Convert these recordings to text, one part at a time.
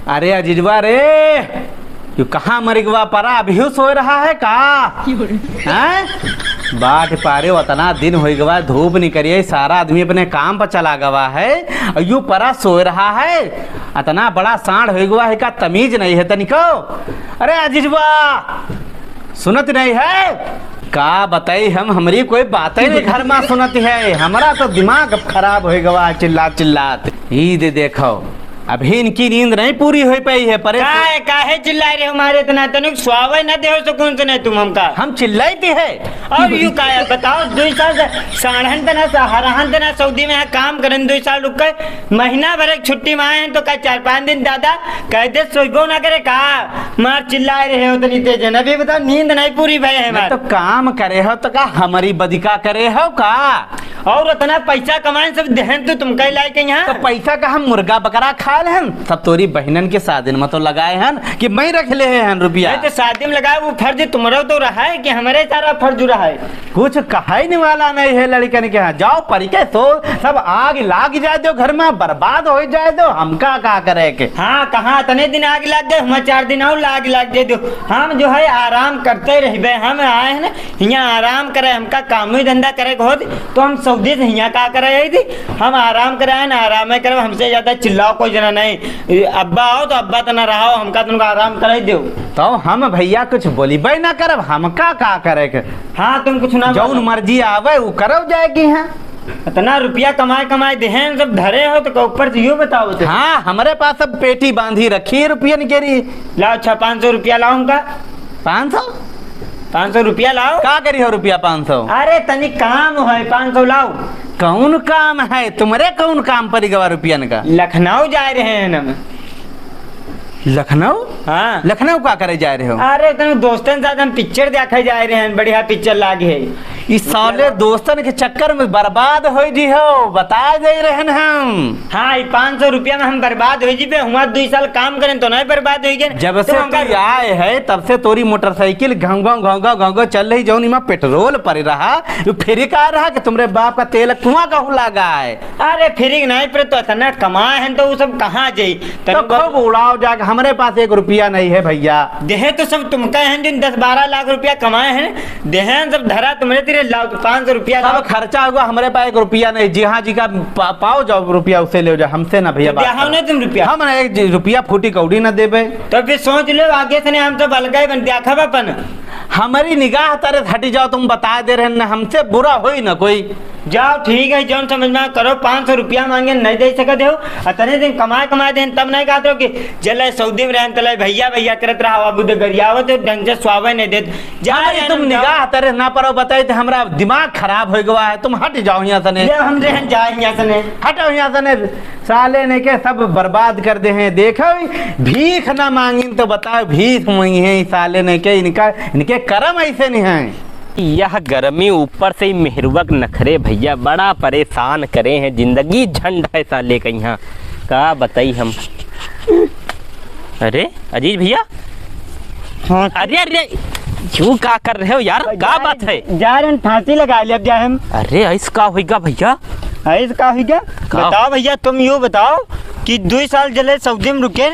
अरे अजीजवा रे, यू कहाँ मर गवा परा? अभी सो रहा है का? हैं? बाट पारे उतना दिन हो गवा, धूप नहीं करिए, सारा आदमी अपने काम पर चला गवा है और यू परा सो रहा है। इतना बड़ा सांड हो गवा है का तमीज नहीं है तनिको? अरे अजीजवा सुनत नहीं है का? बताई हम, हमारी कोई बात ही नहीं घर में सुनती है। हमारा तो दिमाग खराब हो गवा चिल्ला चिल्लात। ई दे देखो अभी इनकी नींद नहीं पूरी हो पाई है। काहे चिल्ला रहे हमारे इतना तनिक स्वावे न दे हो सुकून से नहीं तुम हमका हम चिल्लाती है और यू काया बताओ 2 साल साढ़न तना सहारहन तना सऊदी में काम करन 2 साल रुक गए, महीना भर एक छुट्टी में आए हैं तो का 4-5 दिन दादा कह दे सोइबो ना करे का मार चिल्ला रहे हो तनी तेज न भी बताओ नींद नहीं पूरी भई है। तो काम करे हो तो का हमारी बदिका करे हो का? और उतना पैसा कमाए सब देहन तो तुम कहीं लाए के यहाँ तो पैसा का हम मुर्गा बकरा खा ले हैं, सब तोरी बहनन के शादी में तो लगाए हैं कि मैं रख ले हैं रुपया। तो शादी में लगाए वो फर्ज तुम्हारा तो रहा है कि हमारे सारा फर्ज रहा है? कुछ कहने वाला नहीं है लड़कन के यहाँ। जाओ परिके तो सब आग लाग जाए दो, घर में बर्बाद हो जाए दो, हमका का करे के? हाँ कहाँ तने दिन आग लग गए, हम 4 दिन और आग लग जाए दो। हम जो है आराम करते रहे, हम आए हैं ना यहाँ आराम करे, हमका काम ही धंधा करे होती तो हम सऊदी से यहाँ का करे थी। हम आराम कराए ना आराम करे, हमसे ज्यादा चिल्लाओ कोई जना नहीं। अब्बा आओ तो अब्बा तो ना रहो, हमका तुमको आराम कराई दो। तो हम भैया कुछ बोली भाई ना करब, हमका का करे के? हाँ तुम कुछ ना जौन मर्जी आवे वो करब जाएगी। हाँ इतना रुपया कमाए देहन सब धरे हो तो ऊपर से यूँ बताओ तो। हाँ हमारे पास सब पेटी बांधी रखी है रुपया नहीं करी। लाओ 500 रुपया लाओ हमका। 500 रुपया लाओ। का करी हो रुपया 500? अरे तनी काम है 500 लाओ। कौन काम है तुम्हारे? कौन काम पर गवा रुपया का? लखनऊ जा रहे हैं हम। लखनऊ? हाँ लखनऊ का करे जा रहे हो? अरे तुम दोस्तन साथ हम पिक्चर देखा जा रहे हैं, बढ़िया पिक्चर लागे है। इस साले दोस्तन के चक्कर में बर्बाद हो जी हो, बता दे रहे हैं हम। हाँ 500 रुपया में हम बर्बाद हो जी पे, हुआ 2 साल काम करें तो नहीं बर्बाद हो गए। जब से तू आए है तब से तोरी मोटरसाइकिल घोंघो चल रही, जो में पेट्रोल पड़ रहा फिर का रहा कि तुम्हारे बाप का तेल कुआं कहूँ लगा है। अरे फिर नहीं पर तो इतना कमाए हैं तो वो सब कहाँ जाये? तो खूब उड़ाओ जाके, हमारे पास 1 रुपया नहीं है भैया। देहे तो सब तुम कहे हैं जिन 10-12 लाख रुपया कमाए हैं, देहे सब धरा तुम्हारे लाओ 500 रुपया सब खर्चा होगा, हमारे पास 1 रुपया नहीं। जी हाँ जी का पाओ जाओ रुपया उसे ले जाओ, हमसे ना भैया। तुम रुपया हम 1 रुपया फूटी कौड़ी ना देवे। तो फिर सोच लो आगे से नहीं, हम तो बलगाई बन देखा अपन। हमारी निगाह तरह हटी जाओ, तुम बता दे रहे ना, हमसे बुरा हो ही ना कोई। जाओ ठीक है जौन समझ में करो। 500 रुपया मांगे नहीं दे सकते हो, अतने दिन कमाए दे तब नहीं कहते हो कि जले सऊदी में रहन तले भैया करत रहा अबू दे गरियावत ढंग से स्वावे नहीं देते। जा तुम निगाह तरह ना परो बताए तो हमारा दिमाग खराब हो गया है। तुम हट जाओ यहाँ से, हम रहन जाए यहाँ से, हटो यहाँ से। साले ने के सब बर्बाद कर दे हैं। देखो भीख ना मांगी तो बताओ भीख मांगी है साले ने के, इनके कर्म ऐसे नहीं है। यह गर्मी ऊपर से मेहरुवक नखरे भैया बड़ा परेशान करे हैं, जिंदगी झंड है साले का यहाँ का बताई हम। अरे अजीज भैया, हाँ अरे क्यों का कर रहे हो यार? क्या बात है? जा रहे हैं फांसी लगा लिया जाए हम। अरे ऐसा होगा भैया? ऐसा होगा बताओ भैया, तुम यूँ बताओ कि 2 साल जले सऊदी में रुके,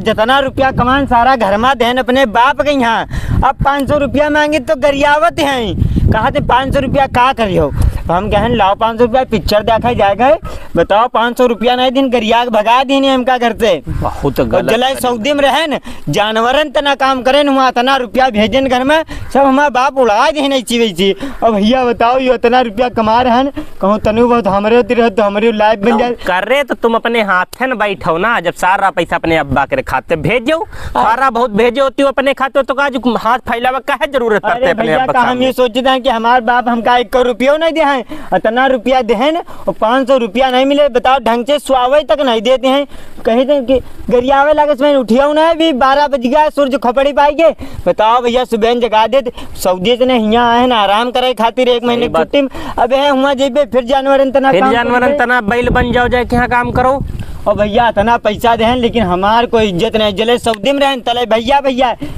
जितना रुपया कमान सारा घर में देन अपने बाप के यहाँ, अब 500 रुपया मांगे तो गरियावत हैं। कहा थे 500 रुपया का करियो? हम कहें लाओ 500 रुपया पिक्चर देखा जाएगा। बताओ 500 रुपया नहीं दिन गरिया भगा दी हमका घर से। बहुत गलत। जला सऊदी में रहे जानवरन तना काम करे वहाँ तना रुपया भेजन घर में, सब हमारा बाप उड़ा दी नहीं ची। और भैया बताओ ये इतना रुपया कमा रहे हैं, कहूँ तनु बहुत हमारे होती रहे तो हमारी लाइफ बन जाए। कर रहे तो तुम अपने हाथ न बैठो ना, जब सारा पैसा अपने अब्बा के खाते भेजो, सारा बहुत भेजे होती हो अपने खाते तो का हाथ फैलावा का है जरूरत पड़ते अपने अब्बा। हम ये सोचते हैं कि हमारे बाप हमका 1 रुपया नहीं दे हैं, इतना रुपया दे हैं और 500 रुपया नहीं मिले। बताओ ढंग से सुआवे तक नहीं देते हैं, कहते कि गरियावे लगे समय उठिया ना भी 12 बज गया, सूरज खपड़ी पाएंगे। बताओ भैया सुबह जगा देते, सऊदी से यहाँ आए ना आराम करे खातिर 1 महीने छुट्टी में, अब हुआ जेबे फिर जानवर तना बैल बन जाओ जाए क्या काम करो। और भैया इतना पैसा दे हैं लेकिन हमार कोई इज्जत नहीं। जले सऊदी में रहन तले भैया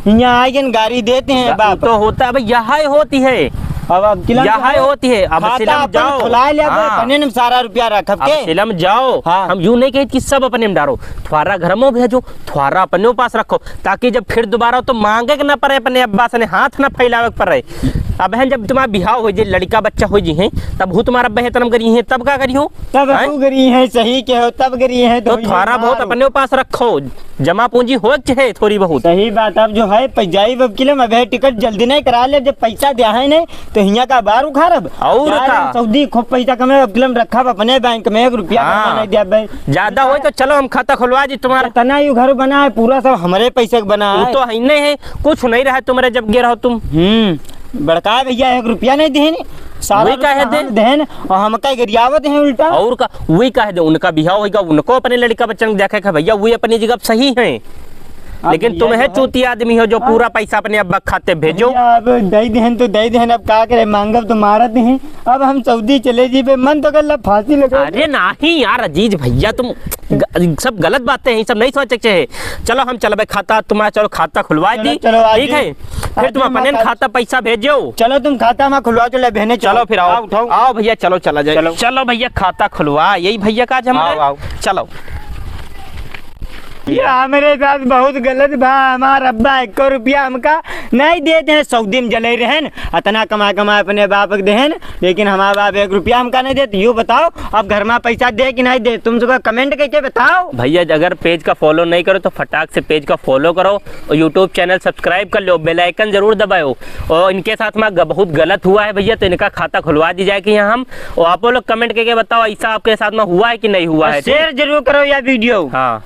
यहाँ आए गाड़ी देते हैं बाप। तो होता है भैया होती है अब किला यहाँ होती है अब सिलम जाओ खुला ले हाँ। अपने ने सारा रुपया रखब अब के सिलम जाओ हाँ। हम यूं नहीं कहे कि सब अपने में डालो थोड़ा घर में भेजो थोड़ा अपने पास रखो ताकि जब फिर दोबारा तो मांगे के ना पड़े अपने अब्बा से हाथ ना फैलावे के पड़े। अब बहन जब तुम्हारा बिहाव हो जाए लड़का बच्चा हो जी है तब वो तुम्हारा बेहतरम करी है तब क्या करी हो तब तू गरी है सही के हो तब गरी है तो थोड़ा बहुत अपने पास रखो जमा पूंजी हो है थोड़ी बहुत। सही बात। अब जो है पैजाई अब किले में अब टिकट जल्दी नहीं करा ले जब पैसा दिया है नहीं तो हिया का बार उखाड़ब और का सऊदी खूब पैसा कमे अब किले में रखब अपने बैंक में 1 रुपया हाँ। नहीं दिया भाई ज्यादा हो तो चलो हम खाता खुलवा दी तुम्हारा तना यू घर बना है पूरा सब हमारे पैसे का बना वो है। तो है नहीं है कुछ नहीं रहा तुम्हारे जब गिर रहो तुम बड़का भैया 1 रुपया नहीं देन सारा वही काहे दे? देन और हम का गरियावत है उल्टा और का वही कह दे उनका बिहाव होगा उनको अपने लड़का बच्चन देखे का भैया वही अपनी जगह सही है लेकिन तुम है चूती आदमी हो जो पूरा पैसा अपने अब्बा खाते भेजो। अब दई देहन तो दई देहन अब का करे मांगब तो मारत हैं। अब हम सऊदी चले जी पे मन तो कर फांसी लगा। अरे नहीं यार अजीज भैया तुम सब गलत बातें हैं सब नहीं सोचे चाहिए। चलो हम चलो भाई खाता तुम्हारा चलो खाता खुलवा दी ठीक है फिर तुम अपने खाता पैसा भेजो। चलो तुम खाता में खुलवा चले बहने चलो फिर आओ आओ भैया चलो चला जाए चलो भैया खाता खुलवा यही भैया का हम चलो। ये मेरे साथ बहुत गलत बा हमारा अब्बा 1 रुपया हमका नहीं देते हैं सऊदी में जले रहन इतना कमा कमा अपने बाप के देहन लेकिन हमारा बाप 1 रुपया हमका नहीं देते। यूँ बताओ अब घर में पैसा दे कि नहीं दे तुम सबका कमेंट करके बताओ। भैया अगर पेज का फॉलो नहीं करो तो फटाक से पेज का फॉलो करो और यूट्यूब चैनल सब्सक्राइब कर लो बेल आइकन जरूर दबाओ और इनके साथ में बहुत गलत हुआ है भैया तो इनका खाता खुलवा दी जाए कि यहाँ हम और आप लोग कमेंट करके बताओ ऐसा आपके साथ में हुआ है कि नहीं हुआ है। शेयर जरूर करो या वीडियो। हाँ